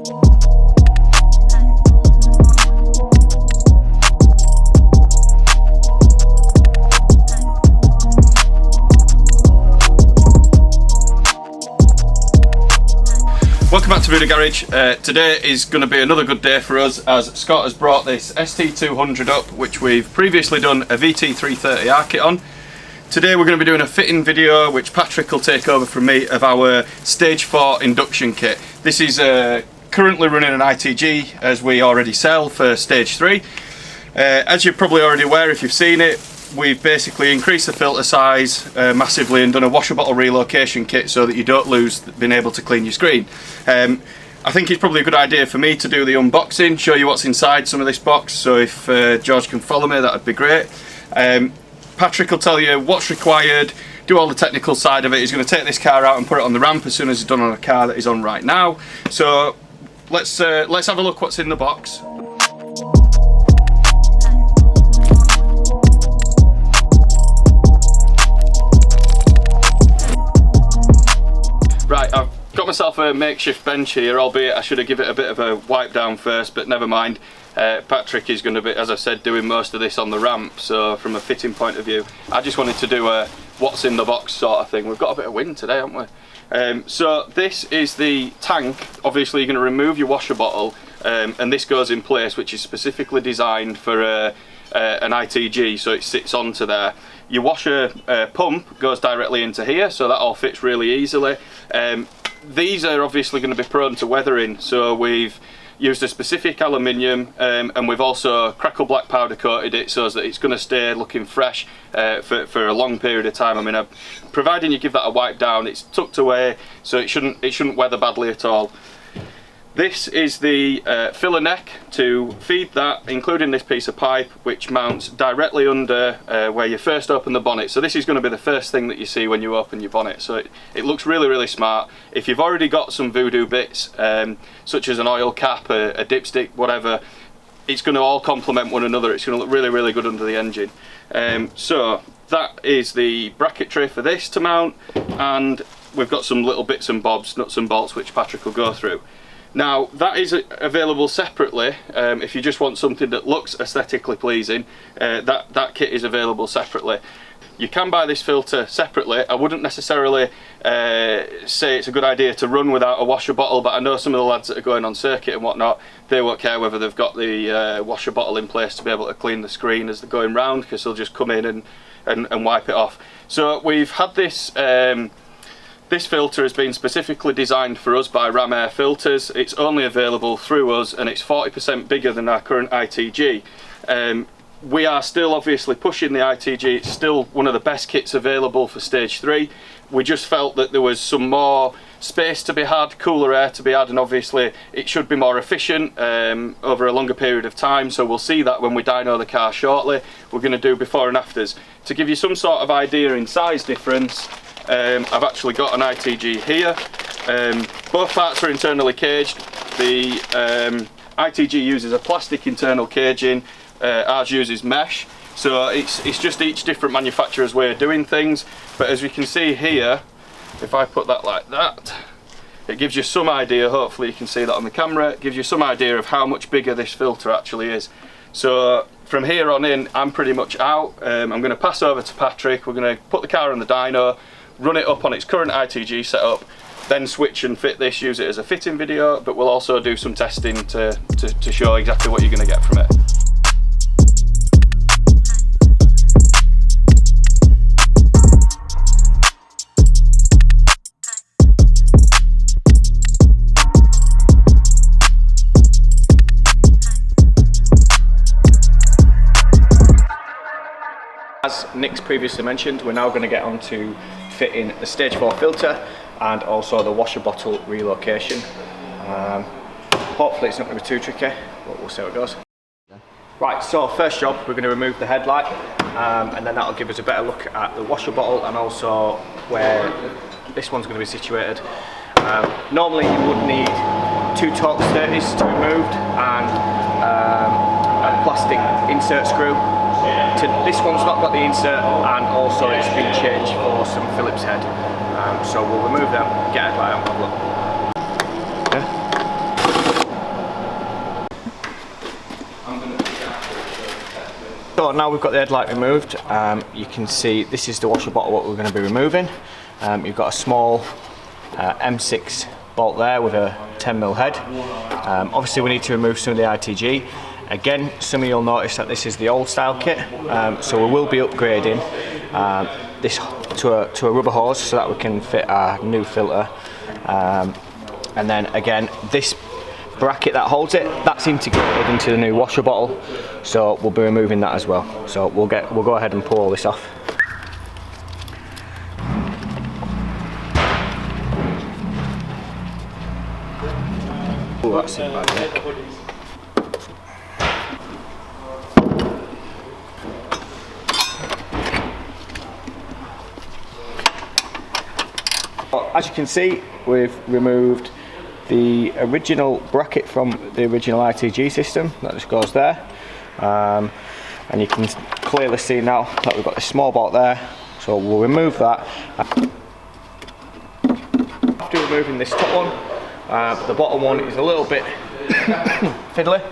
Welcome back to VUDU Garage. Today is going to be another good day for us, as Scott has brought this ST200 up, which we've previously done a VT330R kit on. Today we're going to be doing a fitting video, which Patrick will take over from me, of our Stage 4 induction kit. This is currently running an ITG, as we already sell for Stage 3. As you're probably already aware if you've seen it, we've basically increased the filter size massively and done a washer bottle relocation kit so that you don't lose being able to clean your screen. I think it's probably a good idea for me to do the unboxing, show you what's inside some of this box, so if George can follow me, that would be great. Patrick will tell you what's required, do all the technical side of it. He's going to take this car out and put it on the ramp as soon as he's done on a car that he's on right now. So let's have a look what's in the box. Right, I've got myself a makeshift bench here, albeit I should have given it a bit of a wipe down first, but never mind. Patrick is going to be, as I said, doing most of this on the ramp, so from a fitting point of view, I just wanted to do a what's in the box sort of thing. We've got a bit of wind today, haven't we? So this is the tank. Obviously you're going to remove your washer bottle, and this goes in place, which is specifically designed for an ITG, so it sits onto there. Your washer pump goes directly into here, so that all fits really easily. These are obviously going to be prone to weathering, so we've used a specific aluminium, and we've also crackle black powder coated it so that it's going to stay looking fresh for a long period of time. I mean, providing you give that a wipe down, it's tucked away, so it shouldn't weather badly at all. This is the filler neck to feed that, including this piece of pipe, which mounts directly under where you first open the bonnet. So this is going to be the first thing that you see when you open your bonnet. So it looks really, really smart. If you've already got some VUDU bits, such as an oil cap, a dipstick, whatever, it's going to all complement one another. It's going to look really, really good under the engine. So that is the bracketry for this to mount, and we've got some little bits and bobs, nuts and bolts, which Patrick will go through. Now that is available separately. If you just want something that looks aesthetically pleasing, that kit is available separately. You can buy this filter separately. I wouldn't necessarily say it's a good idea to run without a washer bottle, but I know some of the lads that are going on circuit and whatnot, they won't care whether they've got the washer bottle in place to be able to clean the screen as they're going round, because they'll just come in and wipe it off. So we've had this this filter has been specifically designed for us by Ram Air Filters. It's only available through us, and it's 40% bigger than our current ITG. We are still obviously pushing the ITG. It's still one of the best kits available for Stage 3. We just felt that there was some more space to be had, cooler air to be had, and obviously it should be more efficient over a longer period of time. So we'll see that when we dyno the car shortly. We're going to do before and afters. To give you some sort of idea in size difference, I've actually got an ITG here. Both parts are internally caged. The ITG uses a plastic internal caging, ours uses mesh. So it's just each different manufacturer's way of doing things. But as we can see here, if I put that like that, it gives you some idea, hopefully you can see that on the camera, it gives you some idea of how much bigger this filter actually is. So from here on in, I'm pretty much out. I'm going to pass over to Patrick. We're going to put the car on the dyno, run it up on its current ITG setup, then switch and fit this, use it as a fitting video, but we'll also do some testing to show exactly what you're going to get from it. As Nick's previously mentioned, we're now going to get on to fitting the Stage 4 filter and also the washer bottle relocation. Hopefully it's not going to be too tricky, but we'll see how it goes. Right, so first job, we're going to remove the headlight, and then that'll give us a better look at the washer bottle and also where this one's going to be situated. Normally you would need 2 torque sturdies to be removed and a plastic insert screw. This one's not got the insert, and also it's been changed for some Phillips head. So we'll remove them, get a headlight out and have a look. Yeah. So now we've got the headlight removed, you can see this is the washer bottle what we're going to be removing. You've got a small M6 bolt there with a 10mm head. Obviously we need to remove some of the ITG. Again, some of you'll notice that this is the old style kit, so we will be upgrading this to a rubber hose so that we can fit our new filter. And then again, this bracket that holds it, that's integrated into the new washer bottle, so we'll be removing that as well. So we'll go ahead and pull all this off. Oh, that's in bad nick. As you can see, we've removed the original bracket from the original ITG system that just goes there, and you can clearly see now that we've got this small bolt there, so we'll remove that. After removing this top one, the bottom one is a little bit fiddly.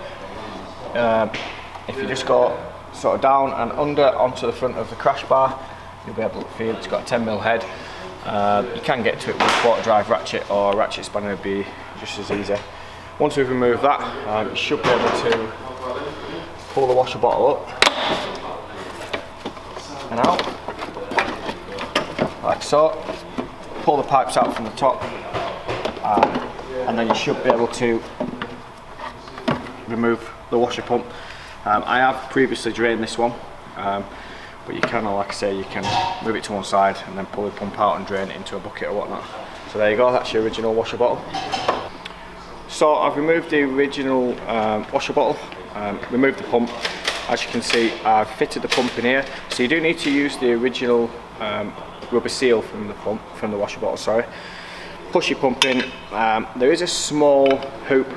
If you just go sort of down and under onto the front of the crash bar, you'll be able to feel it's got a 10mm head. You can get to it with a quarter drive ratchet, or a ratchet spanner would be just as easy. Once we've removed that, you should be able to pull the washer bottle up and out, like so. Pull the pipes out from the top, and then you should be able to remove the washer pump. I have previously drained this one, but you can, like I say, you can move it to one side and then pull the pump out and drain it into a bucket or whatnot. So there you go, that's your original washer bottle. So I've removed the original washer bottle, removed the pump. As you can see, I've fitted the pump in here. So you do need to use the original rubber seal from the washer bottle, sorry. Push your pump in. There is a small hoop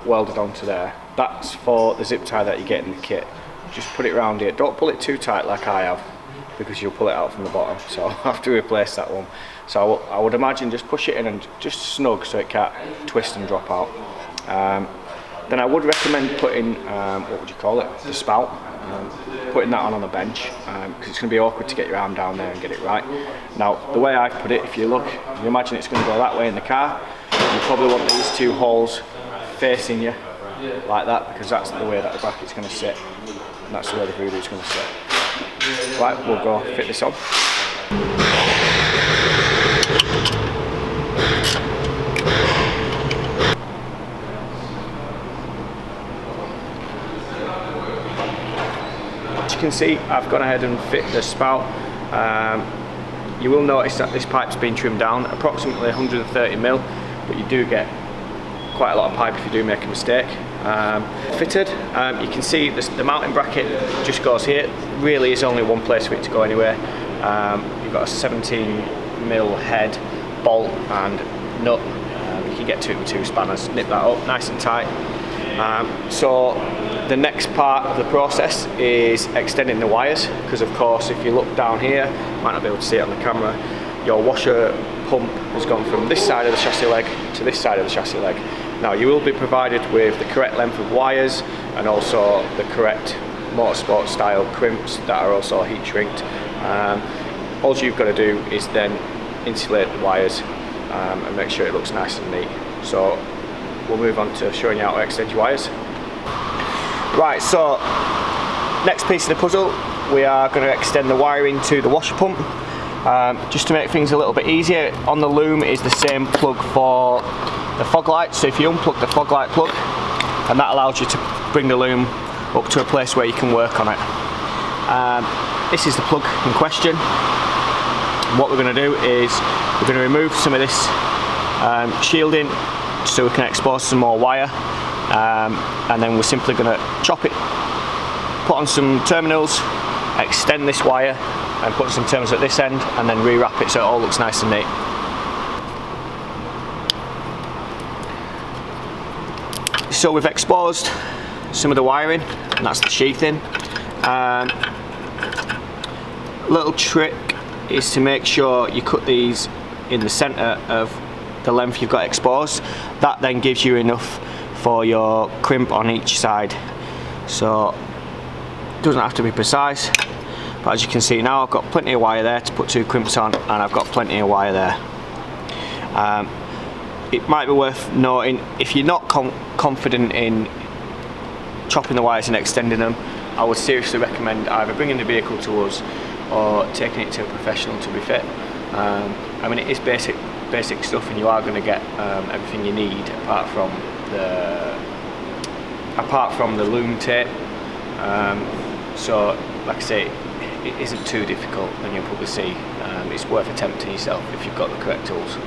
welded onto there. That's for the zip tie that you get in the kit. Just put it around here. Don't pull it too tight like I have, because you'll pull it out from the bottom. So I'll have to replace that one. So I would imagine just push it in and just snug so it can't twist and drop out. Then I would recommend putting, what would you call it, the spout. Putting that on the bench, because it's going to be awkward to get your arm down there and get it right. Now, the way I put it, if you look, you imagine it's going to go that way in the car. You probably want these two holes facing you like that, because that's the way that the bracket's going to sit. And that's the way the VUDU is going to sit. Right, we'll go fit this on. As you can see, I've gone ahead and fit the spout. You will notice that this pipe's been trimmed down approximately 130mm, but you do get quite a lot of pipe if you do make a mistake. Fitted, you can see the mounting bracket just goes here. Really is only one place for it to go anywhere. You've got a 17mm head, bolt and nut. You can get to it with two spanners, nip that up nice and tight. So the next part of the process is extending the wires, because of course if you look down here, you might not be able to see it on the camera, your washer pump has gone from this side of the chassis leg to this side of the chassis leg. Now you will be provided with the correct length of wires and also the correct motorsport style crimps that are also heat shrinked. All you've got to do is then insulate the wires and make sure it looks nice and neat. So we'll move on to showing you how to extend your wires. Right, so next piece of the puzzle, we are going to extend the wiring to the washer pump. Just to make things a little bit easier, on the loom is the same plug for the fog light. So if you unplug the fog light plug, and that allows you to bring the loom up to a place where you can work on it. This is the plug in question. What we're going to do is we're going to remove some of this shielding so we can expose some more wire, and then we're simply going to chop it, put on some terminals, extend this wire and put some terminals at this end, and then rewrap it so it all looks nice and neat. So we've exposed some of the wiring, and that's the sheathing. Little trick is to make sure you cut these in the centre of the length you've got exposed. That then gives you enough for your crimp on each side. So doesn't have to be precise, but as you can see now I've got plenty of wire there to put 2 crimps on, and I've got plenty of wire there. It might be worth noting, if you're not confident in chopping the wires and extending them, I would seriously recommend either bringing the vehicle to us or taking it to a professional to refit. I mean, it is basic stuff, and you are going to get everything you need apart from the loom tape. So like I say, it isn't too difficult, and you'll probably see it's worth attempting yourself if you've got the correct tools.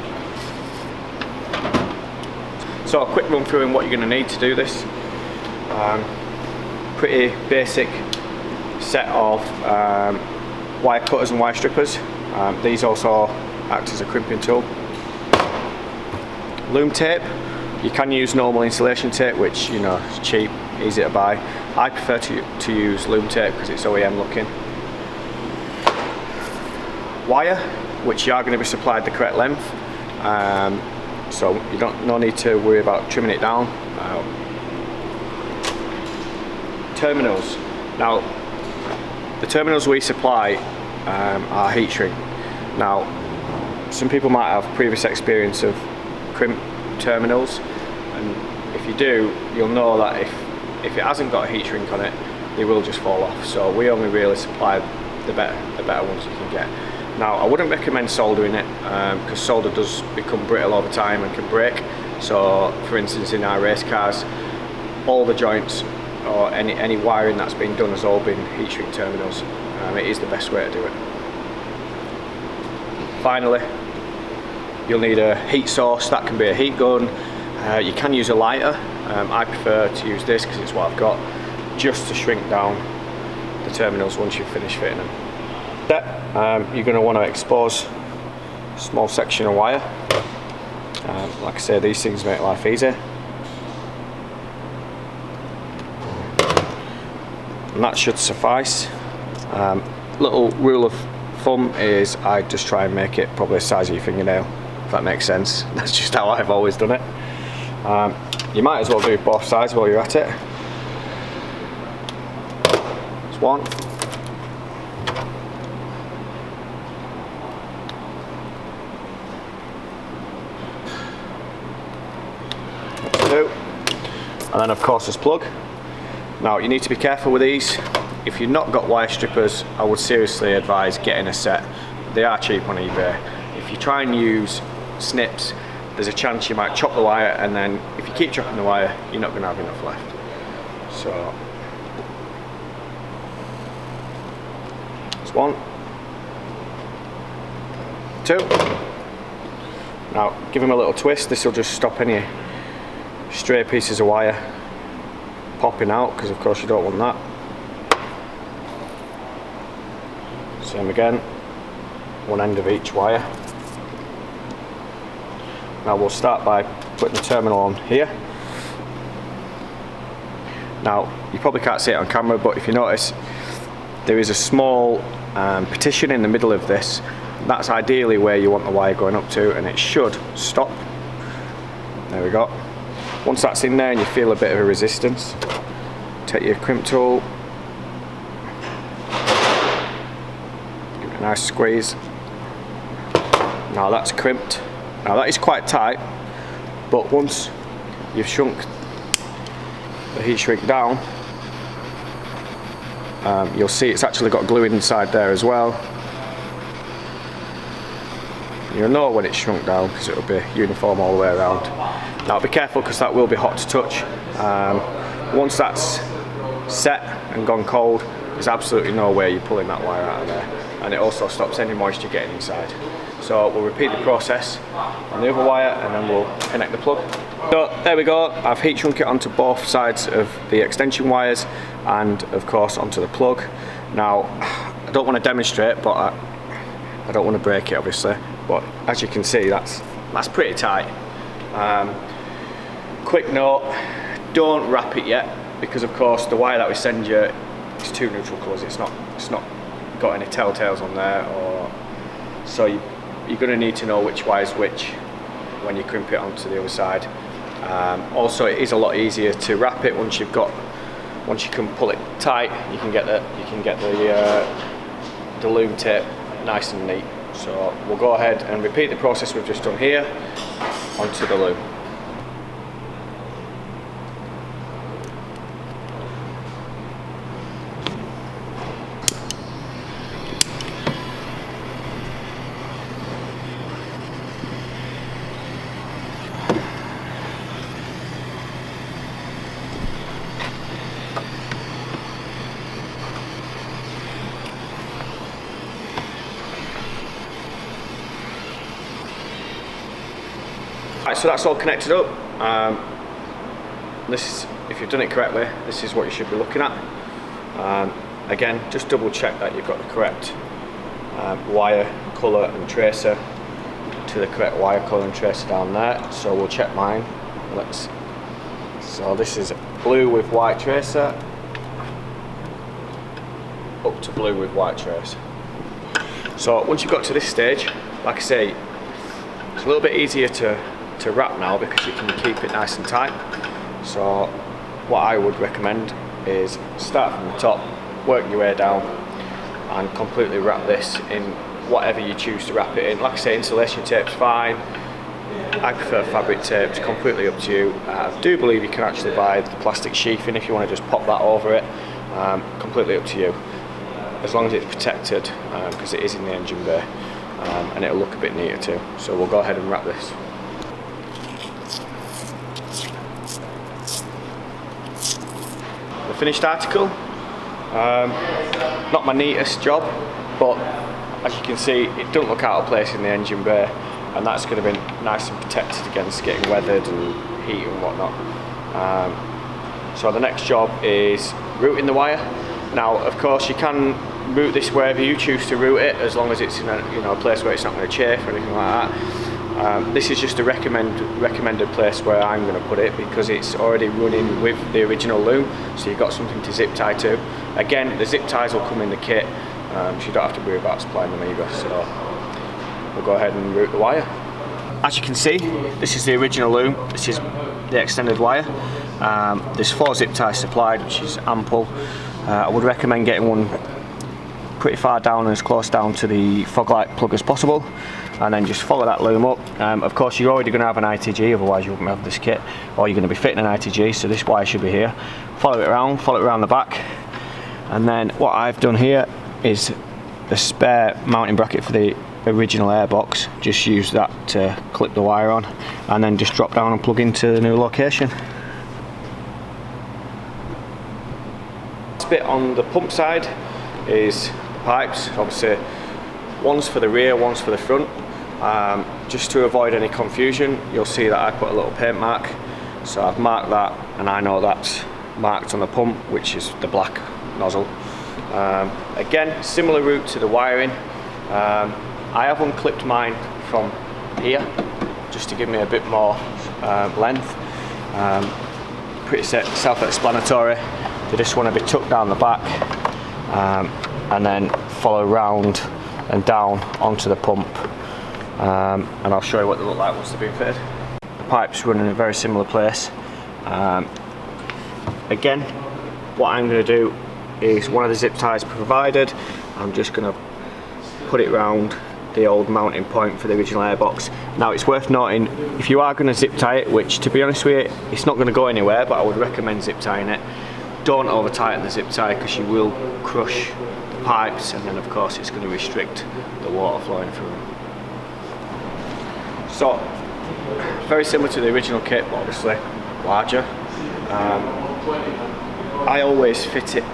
So a quick run through on what you're going to need to do this. Pretty basic set of wire cutters and wire strippers. These also act as a crimping tool. Loom tape. You can use normal insulation tape, which, you know, is cheap, easy to buy. I prefer to use loom tape because it's OEM looking. Wire, which you are going to be supplied the correct length, so you no need to worry about trimming it down. Terminals. Now, the terminals we supply are heat shrink. Now, some people might have previous experience of crimp terminals, and if you do, you'll know that if it hasn't got a heat shrink on it, they will just fall off. So we only really supply the better ones you can get. Now, I wouldn't recommend soldering it because solder does become brittle over time and can break. So for instance, in our race cars, all the joints or any wiring that's been done has all been heat shrink terminals. It is the best way to do it. Finally, you'll need a heat source. That can be a heat gun. You can use a lighter. I prefer to use this because it's what I've got, just to shrink down the terminals once you've finished fitting them. You're going to want to expose a small section of wire. Like I say, these things make life easy. And that should suffice. Little rule of thumb is I just try and make it probably the size of your fingernail, if that makes sense. That's just how I've always done it. You might as well do both sides while you're at it. That's one. That's two. And then of course there's plug. Now you need to be careful with these. If you've not got wire strippers, I would seriously advise getting a set. They are cheap on eBay. If you try and use snips, there's a chance you might chop the wire, and then if you keep chopping the wire, you're not going to have enough left. So that's one, two. Now give them a little twist. This will just stop any stray pieces of wire popping out, because of course you don't want that. Same again, one end of each wire. Now we'll start by putting the terminal on here. Now you probably can't see it on camera, but if you notice, there is a small partition in the middle of this. That's ideally where you want the wire going up to, and it should stop. There we go. Once that's in there and you feel a bit of a resistance, take your crimp tool, give it a nice squeeze. Now that's crimped. Now that is quite tight, but once you've shrunk the heat shrink down, you'll see it's actually got glue inside there as well. You'll know when it's shrunk down because it'll be uniform all the way around. Now be careful because that will be hot to touch. Once that's set and gone cold, there's absolutely no way you're pulling that wire out of there, and it also stops any moisture getting inside. So we'll repeat the process on the other wire, and then we'll connect the plug. So there we go, I've heat shrunk it onto both sides of the extension wires and of course onto the plug. Now I don't want to demonstrate, but I don't want to break it obviously, but as you can see that's pretty tight. Quick note, don't wrap it yet, because of course the wire that we send you is two neutral colours. It's not got any telltales on there, or so you're going to need to know which wire is which when you crimp it onto the other side. Also, it is a lot easier to wrap it once you've got once you can pull it tight, you can get the loom tape nice and neat. So we'll go ahead and repeat the process we've just done here onto the loom. Right, so that's all connected up. This is, if you've done it correctly, this is what you should be looking at. Again, just double check that you've got the correct wire, colour and tracer to the correct wire, colour and tracer down there. So we'll check mine. So this is blue with white tracer, up to blue with white tracer. So once you've got to this stage, like I say, it's a little bit easier to wrap now because you can keep it nice and tight. So what I would recommend is start from the top, work your way down and completely wrap this in whatever you choose to wrap it in. Like I say, insulation tape's fine. I prefer fabric tapes, completely up to you. I do believe you can actually buy the plastic sheathing if you want to just pop that over it. Completely up to you, as long as it's protected, because it is in the engine bay, and it'll look a bit neater too. So we'll go ahead and wrap this. The finished article, not my neatest job, but as you can see, it doesn't look out of place in the engine bay, and that's going to be nice and protected against getting weathered and heat and whatnot. So the next job is routing the wire. Now, of course, you can route this wherever you choose to route it, as long as it's in a place where it's not going to chafe or anything like that. This is just a recommended place where I'm going to put it because it's already running with the original loom, so you've got something to zip tie to. Again, the zip ties will come in the kit, so you don't have to worry about supplying them either. So we'll go ahead and route the wire. As you can see, this is the original loom, this is the extended wire. There's 4 zip ties supplied, which is ample. I would recommend getting one pretty far down and as close down to the fog light plug as possible, and then just follow that loom up. Of course, you're already going to have an ITG, otherwise you wouldn't have this kit, or you're going to be fitting an ITG, so this wire should be here. Follow it around the back, and then what I've done here is the spare mounting bracket for the original airbox. Just use that to clip the wire on, and then just drop down and plug into the new location. This bit on the pump side is the pipes. Obviously, one's for the rear, one's for the front. Just to avoid any confusion, you'll see that I put a little paint mark. So I've marked that, and I know that's marked on the pump, which is the black nozzle. Again, similar route to the wiring. I have unclipped mine from here, just to give me a bit more length. Pretty self-explanatory. They just want to be tucked down the back, and then follow round and down onto the pump, and I'll show you what they look like once they've been fitted. The pipes run in a very similar place. Again, what I'm going to do is one of the zip ties provided, I'm just going to put it round the old mounting point for the original airbox. Now, it's worth noting, if you are going to zip tie it, which to be honest with you, it's not going to go anywhere, but I would recommend zip tying it. Don't over tighten the zip tie because you will crush the pipes, and then of course it's going to restrict the water flowing through them. So, very similar to the original kit, but obviously larger. I always fit it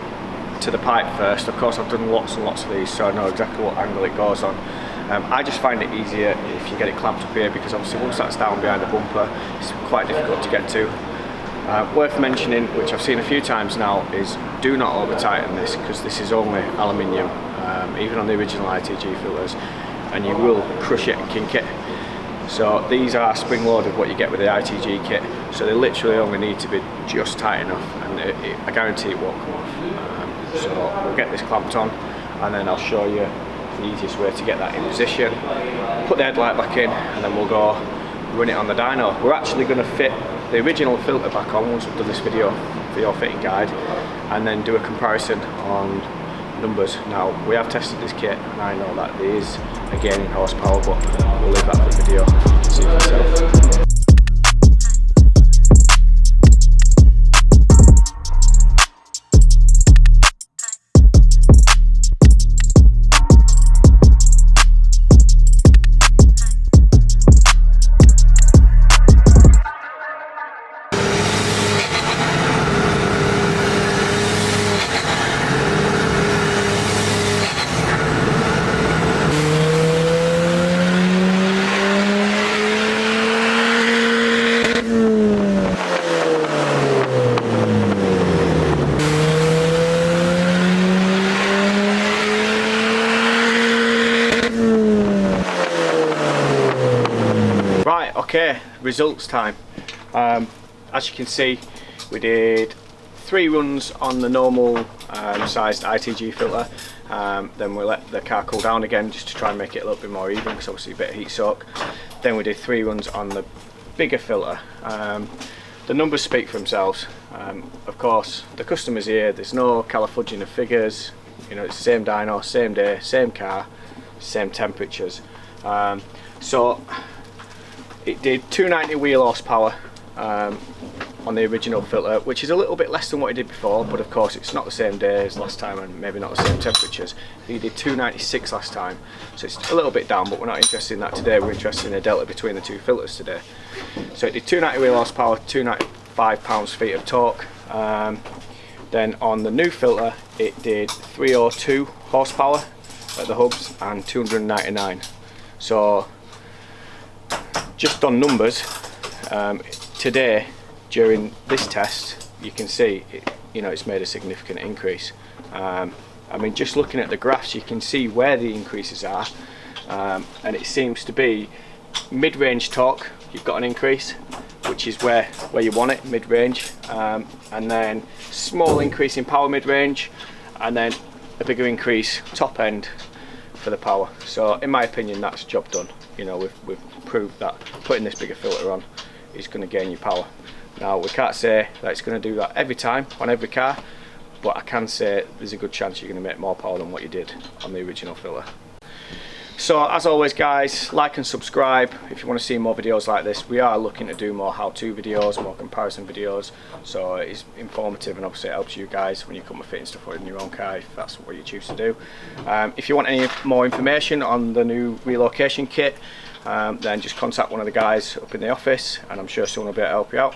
to the pipe first. Of course, I've done lots and lots of these, so I know exactly what angle it goes on. I just find it easier if you get it clamped up here, because obviously once that's down behind the bumper, it's quite difficult to get to. Worth mentioning, which I've seen a few times now, is do not over tighten this, because this is only aluminium, even on the original ITG filters, and you will crush it and kink it. So these are spring loaded, what you get with the ITG kit, so they literally only need to be just tight enough, and I guarantee it won't come off. So we'll get this clamped on, and then I'll show you the easiest way to get that in position. Put the headlight back in, and then we'll go run it on the dyno. We're actually going to fit the original filter back on once we've done this video for your fitting guide, and then do a comparison on numbers. Now, we have tested this kit and I know that there is a gain in horsepower, but we'll leave that for the video. See for yourself. Right, okay, results time. As you can see, we did 3 runs on the normal sized ITG filter. Then we let the car cool down again just to try and make it a little bit more even, because obviously a bit of heat soak. Then we did 3 runs on the bigger filter. The numbers speak for themselves. Of course, the customer's here, there's no califudging of figures. You know, it's the same dyno, same day, same car, same temperatures. So it did 290 wheel horsepower on the original filter, which is a little bit less than what it did before, but of course it's not the same day as last time and maybe not the same temperatures. He did 296 last time, so it's a little bit down, but we're not interested in that today. We're interested in the delta between the 2 filters today. So it did 290 wheel horsepower, 295 pounds-feet of torque. Then on the new filter it did 302 horsepower at the hubs and 299. So just on numbers, today during this test you can see it's made a significant increase. I mean, just looking at the graphs you can see where the increases are, and it seems to be mid-range torque you've got an increase, which is where you want it, mid-range, and then small increase in power mid-range, and then a bigger increase top end for the power. So in my opinion, that's job done. You know, we've proved that putting this bigger filter on is going to gain you power. Now, we can't say that it's going to do that every time on every car, but I can say there's a good chance you're going to make more power than what you did on the original filter. So as always guys, like and subscribe if you want to see more videos like this. We are looking to do more how-to videos, more comparison videos, so it's informative and obviously it helps you guys when you come with fitting stuff in your own car, if that's what you choose to do. If you want any more information on the new relocation kit, then just contact one of the guys up in the office and I'm sure someone will be able to help you out.